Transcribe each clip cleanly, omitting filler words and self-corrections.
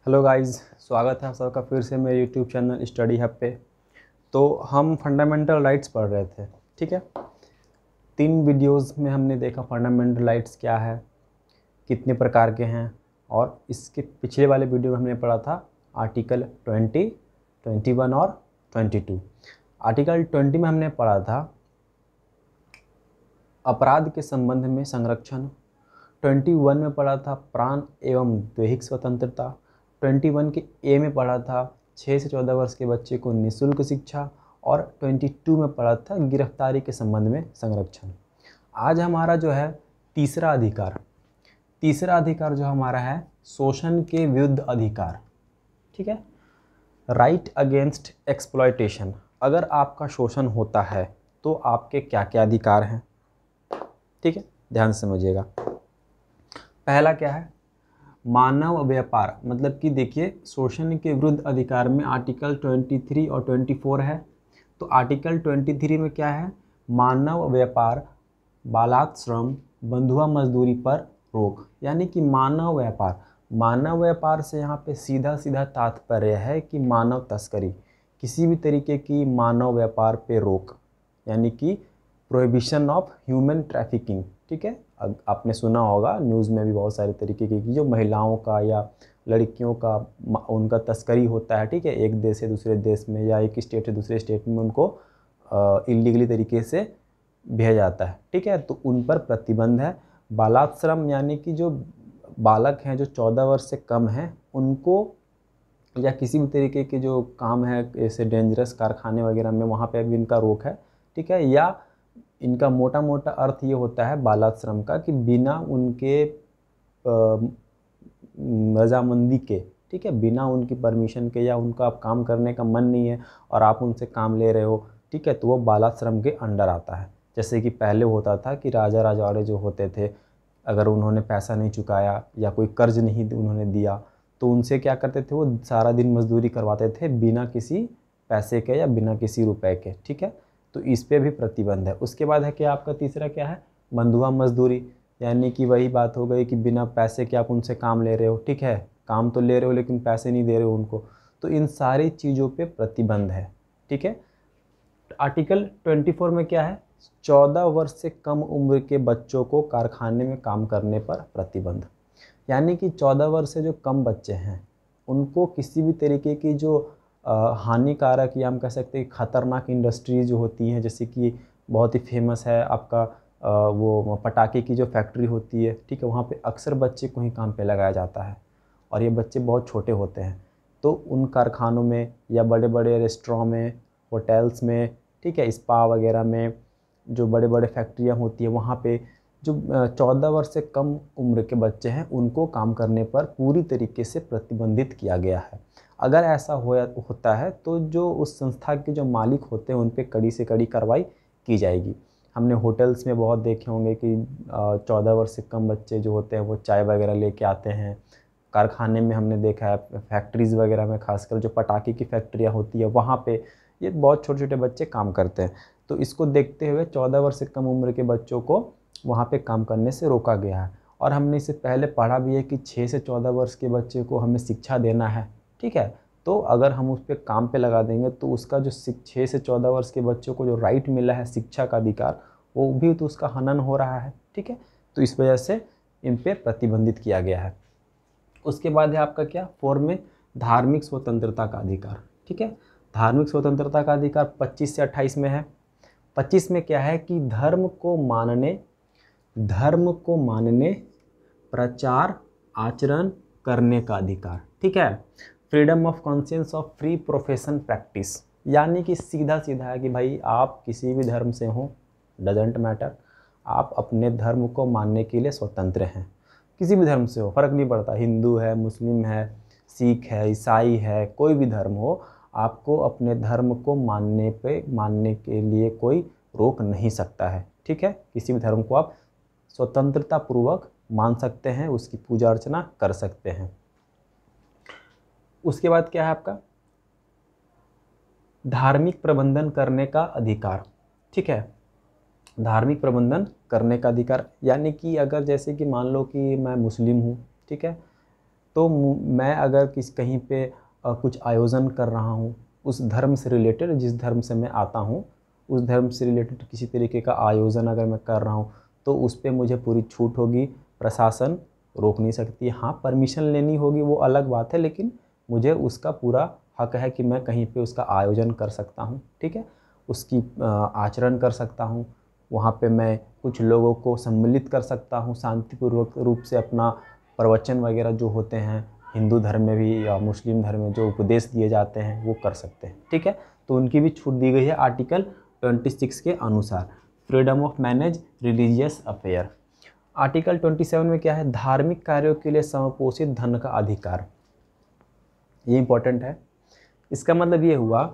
Hello guys, स्वागत है आप सबका फिर से मेरे यूट्यूब चैनल स्टडी हब पे। तो हम फंडामेंटल राइट्स पढ़ रहे थे, ठीक है। 3 वीडियोस में हमने देखा फंडामेंटल राइट्स क्या है, कितने प्रकार के हैं, और इसके पिछले वाले वीडियो में हमने पढ़ा था आर्टिकल 20, 21 और 22। आर्टिकल 20 में हमने पढ़ा था अपराध के संबंध में संरक्षण। 21 में पढ़ा था प्राण एवं दैहिक स्वतंत्रता। 21 के ए में पढ़ा था 6 से 14 वर्ष के बच्चे को निःशुल्क शिक्षा। और 22 में पढ़ा था गिरफ्तारी के संबंध में संरक्षण। आज हमारा जो है तीसरा अधिकार जो हमारा है शोषण के विरुद्ध अधिकार, ठीक है। Right against exploitation. अगर आपका शोषण होता है तो आपके क्या क्या अधिकार हैं, ठीक है, ध्यान से समझिएगा। पहला क्या है, मानव व्यापार। मतलब कि देखिए, शोषण के विरुद्ध अधिकार में आर्टिकल 23 और 24 है। तो आर्टिकल 23 में क्या है, मानव व्यापार, बालात श्रम, बंधुआ मजदूरी पर रोक। यानी कि मानव व्यापार से यहाँ पे सीधा सीधा तात्पर्य है कि मानव तस्करी, किसी भी तरीके की मानव व्यापार पे रोक, यानी कि प्रोहिबिशन ऑफ ह्यूमन ट्रैफिकिंग, ठीक है। आपने सुना होगा न्यूज़ में भी बहुत सारे तरीके की जो महिलाओं का या लड़कियों का उनका तस्करी होता है, ठीक है, एक देश से दूसरे देश में या एक स्टेट से दूसरे स्टेट में उनको इलीगली तरीके से भेजा जाता है, ठीक है। तो उन पर प्रतिबंध है। बालात श्रम यानी कि जो बालक हैं जो 14 वर्ष से कम हैं उनको, या किसी भी तरीके के जो काम है ऐसे डेंजरस कारखाने वगैरह में, वहाँ पे भी इनका रोक है, ठीक है। या इनका मोटा मोटा अर्थ ये होता है बालात श्रम का कि बिना उनके रजामंदी के, ठीक है, बिना उनकी परमिशन के, या उनका आप काम करने का मन नहीं है और आप उनसे काम ले रहे हो, ठीक है, तो वो बालात श्रम के अंडर आता है। जैसे कि पहले होता था कि राजा राजवाड़े जो होते थे, अगर उन्होंने पैसा नहीं चुकाया या कोई कर्ज नहीं उन्होंने दिया तो उनसे क्या करते थे, वो सारा दिन मजदूरी करवाते थे बिना किसी पैसे के या बिना किसी रुपए के, ठीक है। तो इस पे भी प्रतिबंध है। उसके बाद है कि आपका तीसरा क्या है, बंधुआ मजदूरी। यानी कि वही बात हो गई कि बिना पैसे के आप उनसे काम ले रहे हो, ठीक है, काम तो ले रहे हो लेकिन पैसे नहीं दे रहे हो उनको। तो इन सारी चीज़ों पे प्रतिबंध है, ठीक है। आर्टिकल 24 में क्या है, 14 वर्ष से कम उम्र के बच्चों को कारखाने में काम करने पर प्रतिबंध। यानी कि 14 वर्ष से जो कम बच्चे हैं उनको किसी भी तरीके की जो हानिकारक, या हम कह सकते हैं ख़तरनाक इंडस्ट्री जो होती हैं, जैसे कि बहुत ही फेमस है आपका वो पटाखे की जो फैक्ट्री होती है, ठीक है, वहाँ पे अक्सर बच्चे को ही काम पे लगाया जाता है और ये बच्चे बहुत छोटे होते हैं। तो उन कारखानों में या बड़े बड़े रेस्टोरेंट में, होटल्स में, ठीक है, स्पा वगैरह में, जो बड़े बड़े फैक्ट्रियाँ होती है वहाँ पे जो 14 वर्ष से कम उम्र के बच्चे हैं उनको काम करने पर पूरी तरीके से प्रतिबंधित किया गया है। अगर ऐसा होता है तो जो उस संस्था के जो मालिक होते हैं उन पे कड़ी से कड़ी कार्रवाई की जाएगी। हमने होटल्स में बहुत देखे होंगे कि 14 वर्ष से कम बच्चे जो होते हैं वो चाय वगैरह लेके आते हैं। कारखाने में हमने देखा है, फैक्ट्रीज़ वगैरह में, खासकर जो पटाखे की फैक्ट्रियाँ होती है वहाँ पे ये बहुत छोटे छोटे बच्चे काम करते हैं। तो इसको देखते हुए 14 वर्ष से कम उम्र के बच्चों को वहाँ पे काम करने से रोका गया है। और हमने इससे पहले पढ़ा भी है कि 6 से 14 वर्ष के बच्चे को हमें शिक्षा देना है, ठीक है। तो अगर हम उस पर काम पे लगा देंगे तो उसका जो 6 से 14 वर्ष के बच्चों को जो राइट मिला है शिक्षा का अधिकार, वो भी तो उसका हनन हो रहा है, ठीक है। तो इस वजह से इन पे प्रतिबंधित किया गया है। उसके बाद है आपका क्या, 4 में धार्मिक स्वतंत्रता का अधिकार, ठीक है। धार्मिक स्वतंत्रता का अधिकार 25 से 28 में है। 25 में क्या है कि धर्म को मानने, प्रचार, आचरण करने का अधिकार, ठीक है। Freedom of conscience of free profession practice. यानी कि सीधा सीधा है कि भाई आप किसी भी धर्म से हो, डजेंट मैटर, आप अपने धर्म को मानने के लिए स्वतंत्र हैं। किसी भी धर्म से हो, फ़र्क नहीं पड़ता, हिंदू है, मुस्लिम है, सिख है, ईसाई है, कोई भी धर्म हो, आपको अपने धर्म को मानने के लिए कोई रोक नहीं सकता है, ठीक है। किसी भी धर्म को आप स्वतंत्रता पूर्वक मान सकते हैं, उसकी पूजा अर्चना कर सकते हैं। उसके बाद क्या है आपका, धार्मिक प्रबंधन करने का अधिकार, ठीक है। धार्मिक प्रबंधन करने का अधिकार यानी कि अगर जैसे कि मान लो कि मैं मुस्लिम हूँ, ठीक है, तो मैं अगर कहीं पे कुछ आयोजन कर रहा हूँ उस धर्म से रिलेटेड, जिस धर्म से मैं आता हूँ उस धर्म से रिलेटेड किसी तरीके का आयोजन अगर मैं कर रहा हूँ तो उस पर मुझे पूरी छूट होगी, प्रशासन रोक नहीं सकती। हाँ, परमिशन लेनी होगी, वो अलग बात है, लेकिन मुझे उसका पूरा हक है कि मैं कहीं पे उसका आयोजन कर सकता हूँ, ठीक है, उसकी आचरण कर सकता हूँ। वहाँ पे मैं कुछ लोगों को सम्मिलित कर सकता हूँ, शांतिपूर्वक रूप से अपना प्रवचन वगैरह जो होते हैं हिंदू धर्म में भी या मुस्लिम धर्म में जो उपदेश दिए जाते हैं वो कर सकते हैं, ठीक है। तो उनकी भी छूट दी गई है आर्टिकल 26 के अनुसार। Freedom of manage religious affair. Article 27 में क्या है, धार्मिक कार्यों के लिए समपोषित धन का अधिकार। ये इंपॉर्टेंट है। इसका मतलब ये हुआ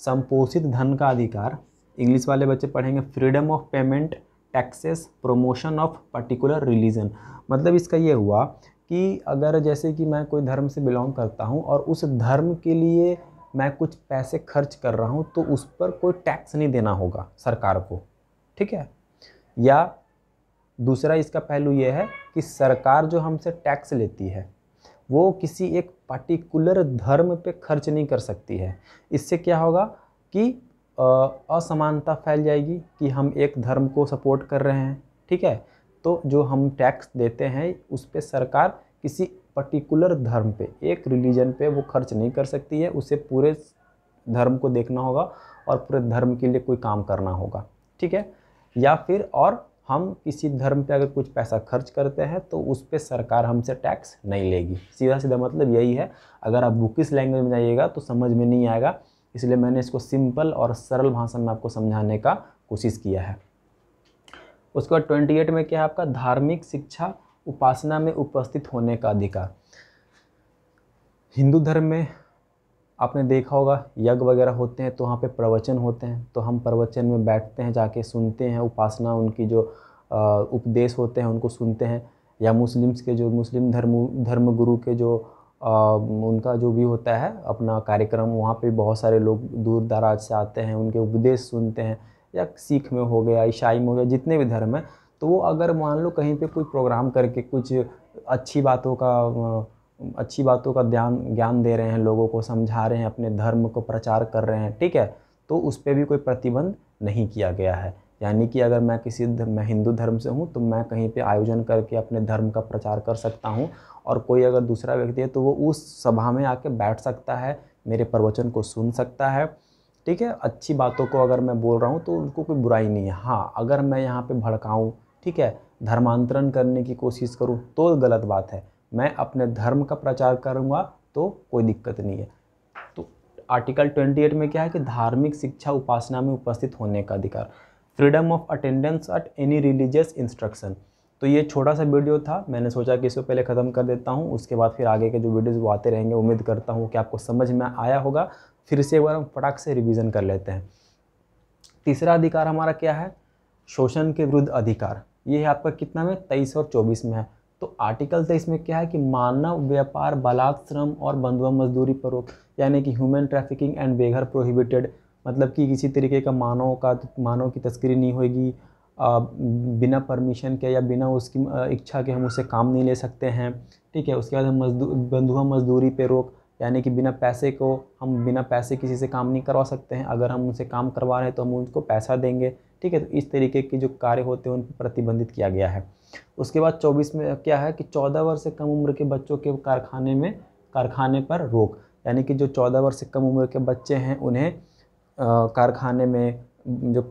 समपोषित धन का अधिकार, इंग्लिश वाले बच्चे पढ़ेंगे freedom of payment taxes promotion of particular religion. मतलब इसका ये हुआ कि अगर जैसे कि मैं कोई धर्म से बिलोंग करता हूँ और उस धर्म के लिए मैं कुछ पैसे खर्च कर रहा हूँ तो उस पर कोई टैक्स नहीं देना होगा सरकार को, ठीक है। या दूसरा इसका पहलू ये है कि सरकार जो हमसे टैक्स लेती है वो किसी एक पर्टिकुलर धर्म पे खर्च नहीं कर सकती है। इससे क्या होगा कि असमानता फैल जाएगी कि हम एक धर्म को सपोर्ट कर रहे हैं, ठीक है, तो जो हम टैक्स देते हैं उस पे सरकार किसी पर्टिकुलर धर्म पे, एक रिलीजन पे वो खर्च नहीं कर सकती है। उसे पूरे धर्म को देखना होगा और पूरे धर्म के लिए कोई काम करना होगा, ठीक है। या फिर और हम किसी धर्म पे अगर कुछ पैसा खर्च करते हैं तो उस पे सरकार हमसे टैक्स नहीं लेगी। सीधा सीधा मतलब यही है। अगर आप बुकिश लैंग्वेज में जाइएगा तो समझ में नहीं आएगा, इसलिए मैंने इसको सिंपल और सरल भाषा में आपको समझाने का कोशिश किया है। उसके बाद 28 में क्या है आपका, धार्मिक शिक्षा उपासना में उपस्थित होने का अधिकार। हिंदू धर्म में आपने देखा होगा यज्ञ वगैरह होते हैं तो वहाँ पे प्रवचन होते हैं, तो हम प्रवचन में बैठते हैं, जाके सुनते हैं, उपासना उनकी जो उपदेश होते हैं उनको सुनते हैं। या मुस्लिम्स के जो मुस्लिम धर्म गुरु के जो उनका जो भी होता है अपना कार्यक्रम, वहाँ पे बहुत सारे लोग दूर दराज से आते हैं, उनके उपदेश सुनते हैं। या सिख में हो गया, ईसाई में हो गया, जितने भी धर्म है, तो वो अगर मान लो कहीं पे कोई प्रोग्राम करके कुछ अच्छी बातों का ज्ञान दे रहे हैं, लोगों को समझा रहे हैं, अपने धर्म को प्रचार कर रहे हैं, ठीक है, तो उस पर भी कोई प्रतिबंध नहीं किया गया है। यानी कि अगर मैं मैं हिंदू धर्म से हूँ तो मैं कहीं पे आयोजन करके अपने धर्म का प्रचार कर सकता हूँ, और कोई अगर दूसरा व्यक्ति है तो वो उस सभा में आके बैठ सकता है, मेरे प्रवचन को सुन सकता है, ठीक है। अच्छी बातों को अगर मैं बोल रहा हूँ तो उनको कोई बुराई नहीं है। हाँ, अगर मैं यहाँ पे भड़काऊँ, ठीक है, धर्मांतरण करने की कोशिश करूँ तो गलत बात है। मैं अपने धर्म का प्रचार करूँगा तो कोई दिक्कत नहीं है। तो आर्टिकल 28 में क्या है कि धार्मिक शिक्षा उपासना में उपस्थित होने का अधिकार, freedom of attendance at any religious instruction. तो ये छोटा सा वीडियो था, मैंने सोचा कि इसको पहले ख़त्म कर देता हूँ, उसके बाद फिर आगे के जो वीडियोज़ वो आते रहेंगे। उम्मीद करता हूँ कि आपको समझ में आया होगा। फिर से एक बार हम फटाक से रिवीजन कर लेते हैं। तीसरा अधिकार हमारा क्या है, शोषण के विरुद्ध अधिकार। ये है आपका कितना में, 23 और 24 में है। तो आर्टिकल 23 में क्या है कि मानव व्यापार, बलात् श्रम और बंधुआ मजदूरी पर रोक, यानी कि ह्यूमन ट्रैफिकिंग एंड बेघर प्रोहिबिटेड। मतलब कि किसी तरीके का मानव की तस्करी नहीं होगी, बिना परमिशन के या बिना उसकी इच्छा के हम उससे काम नहीं ले सकते हैं, ठीक है। उसके बाद बंधुआ मजदूरी पे रोक, यानी कि बिना पैसे किसी से काम नहीं करवा सकते हैं। अगर हम उनसे काम करवा रहे हैं तो हम उनको पैसा देंगे, ठीक है। तो इस तरीके के जो कार्य होते हैं उन पर प्रतिबंधित किया गया है। उसके बाद 24 में क्या है कि 14 वर्ष से कम उम्र के बच्चों के कारखाने पर रोक, यानी कि जो 14 वर्ष से कम उम्र के बच्चे हैं उन्हें कारखाने में जो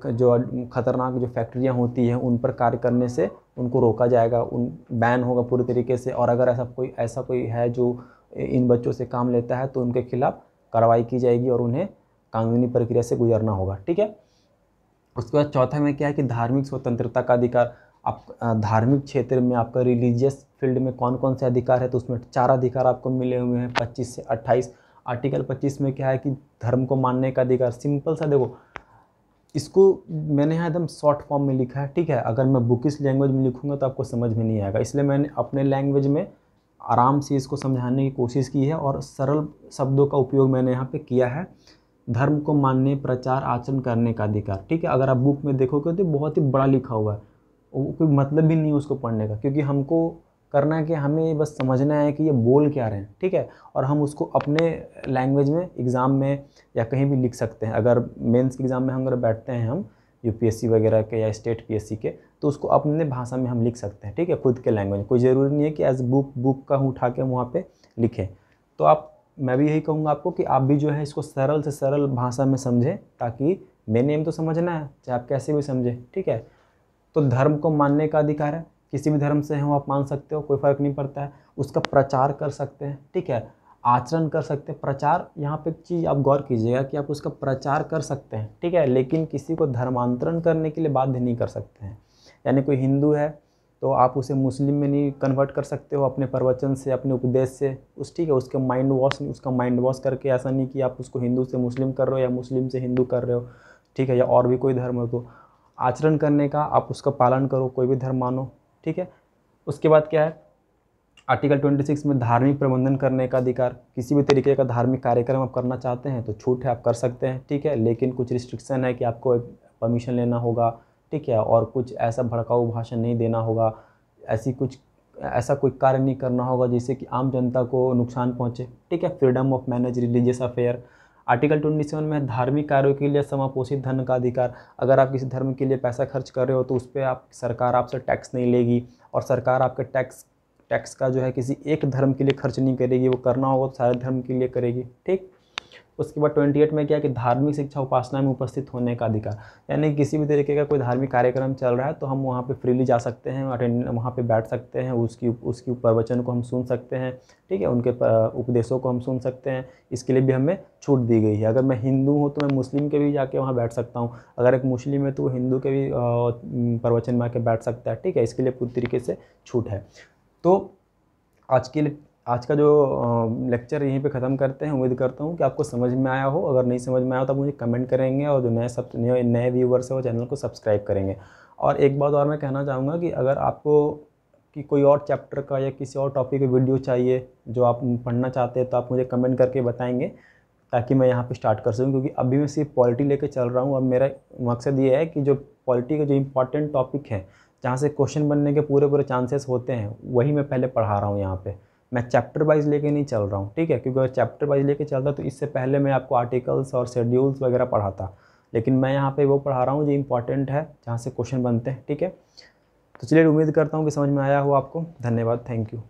खतरनाक जो फैक्ट्रियां होती हैं उन पर कार्य करने से उनको रोका जाएगा, बैन होगा पूरी तरीके से। और अगर ऐसा कोई है जो इन बच्चों से काम लेता है तो उनके खिलाफ कार्रवाई की जाएगी और उन्हें कानूनी प्रक्रिया से गुजरना होगा, ठीक है। उसके बाद चौथा में क्या है कि धार्मिक स्वतंत्रता का अधिकार। आप धार्मिक क्षेत्र में आपका रिलीजियस फील्ड में कौन कौन से अधिकार है, तो उसमें 4 अधिकार आपको मिले हुए हैं 25 से 28। आर्टिकल 25 में क्या है कि धर्म को मानने का अधिकार। सिंपल सा देखो, इसको मैंने यहाँ एकदम शॉर्ट फॉर्म में लिखा है, ठीक है। अगर मैं बुकिश लैंग्वेज में लिखूँगा तो आपको समझ में नहीं आएगा, इसलिए मैंने अपने लैंग्वेज में आराम से इसको समझाने की कोशिश की है और सरल शब्दों का उपयोग मैंने यहाँ पे किया है। धर्म को मानने, प्रचार, आचरण करने का अधिकार, ठीक है। अगर आप बुक में देखोगे तो बहुत ही बड़ा लिखा हुआ है, कोई मतलब भी नहीं है उसको पढ़ने का, क्योंकि हमको करना है कि हमें बस समझना है कि ये बोल क्या रहे हैं, ठीक है, और हम उसको अपने लैंग्वेज में एग्ज़ाम में या कहीं भी लिख सकते हैं। अगर मेंस के एग्ज़ाम में हम अगर बैठते हैं हम यूपीएससी वगैरह के या स्टेट पीएससी के, तो उसको अपने भाषा में हम लिख सकते हैं, ठीक है, खुद के लैंग्वेज में। कोई ज़रूरी नहीं है कि एज बुक का उठा के हम वहाँ पे लिखें। तो मैं भी यही कहूँगा आपको कि आप भी जो है इसको सरल से सरल भाषा में समझें, ताकि मेन एम तो समझना है, चाहे आप कैसे भी समझें, ठीक है। तो धर्म को मानने का अधिकार है, किसी भी धर्म से हो आप मान सकते हो, कोई फ़र्क नहीं पड़ता है। उसका प्रचार कर सकते हैं, ठीक है, आचरण कर सकते हैं। प्रचार, यहाँ पे एक चीज़ आप गौर कीजिएगा कि आप उसका प्रचार कर सकते हैं, ठीक है, लेकिन किसी को धर्मांतरण करने के लिए बाध्य नहीं कर सकते हैं। यानी कोई हिंदू है तो आप उसे मुस्लिम में नहीं कन्वर्ट कर सकते हो अपने प्रवचन से, अपने उपदेश से, ठीक है, उसका माइंड वॉश करके। ऐसा नहीं कि आप उसको हिंदू से मुस्लिम कर रहे हो या मुस्लिम से हिंदू कर रहे हो, ठीक है, या और भी कोई धर्म हो। तो आचरण करने का आप उसका पालन करो, कोई भी धर्म मानो, ठीक है। उसके बाद क्या है, आर्टिकल 26 में धार्मिक प्रबंधन करने का अधिकार। किसी भी तरीके का धार्मिक कार्यक्रम आप करना चाहते हैं तो छूट है, आप कर सकते हैं, ठीक है, लेकिन कुछ रिस्ट्रिक्शन है कि आपको परमिशन लेना होगा, ठीक है, और कुछ ऐसा भड़काऊ भाषण नहीं देना होगा, ऐसा कोई कार्य नहीं करना होगा जिससे कि आम जनता को नुकसान पहुंचे, ठीक है। Freedom of manage religious affair. Article 27 में धार्मिक कार्यों के लिए समापोषित धन का अधिकार। अगर आप किसी धर्म के लिए पैसा खर्च कर रहे हो तो उस पर सरकार आपसे टैक्स नहीं लेगी, और सरकार आपके टैक्स का जो है किसी एक धर्म के लिए खर्च नहीं करेगी, वो करना होगा तो सारे धर्म के लिए करेगी, ठीक। उसके बाद 28 में क्या है कि धार्मिक शिक्षा उपासना में उपस्थित होने का अधिकार। यानी किसी भी तरीके का कोई धार्मिक कार्यक्रम चल रहा है तो हम वहाँ पे फ्रीली जा सकते हैं, वहाँ पे बैठ सकते हैं, उसकी प्रवचन को हम सुन सकते हैं, ठीक है, उनके उपदेशों को हम सुन सकते हैं। इसके लिए भी हमें छूट दी गई है। अगर मैं हिंदू हूँ तो मैं मुस्लिम के भी जाके वहाँ बैठ सकता हूँ, अगर एक मुस्लिम है तो वो हिंदू के भी प्रवचन में आके बैठ सकता है, ठीक है। इसके लिए पूरी तरीके से छूट है। तो आज का जो लेक्चर यहीं पे ख़त्म करते हैं। उम्मीद करता हूँ कि आपको समझ में आया हो। अगर नहीं समझ में आया तो आप मुझे कमेंट करेंगे, और जो नए व्यूवर्स हैं वो चैनल को सब्सक्राइब करेंगे। और एक बात और मैं कहना चाहूँगा कि अगर आपको कि कोई और चैप्टर का या किसी और टॉपिक की वीडियो चाहिए जो आप पढ़ना चाहते हैं तो आप मुझे कमेंट करके बताएंगे, ताकि मैं यहाँ पे स्टार्ट कर सकूँ। क्योंकि अभी मैं सिर्फ पॉलिटी लेके चल रहा हूँ। अब मेरा मकसद ये है कि जो पॉलिटी के जो इंपॉर्टेंट टॉपिक हैं, जहाँ से क्वेश्चन बनने के पूरे चांसेस होते हैं, वही मैं पहले पढ़ा रहा हूँ यहाँ पे। मैं चैप्टर वाइज लेके नहीं चल रहा हूँ, ठीक है, क्योंकि अगर चैप्टर वाइज लेके चलता तो इससे पहले मैं आपको आर्टिकल्स और शेड्यूल्स वगैरह पढ़ाता। लेकिन मैं यहाँ पे वो पढ़ा रहा हूँ जो इंपॉर्टेंट है, जहाँ से क्वेश्चन बनते हैं, ठीक है। तो चलिए, उम्मीद करता हूँ कि समझ में आया हो आपको। धन्यवाद, थैंक यू।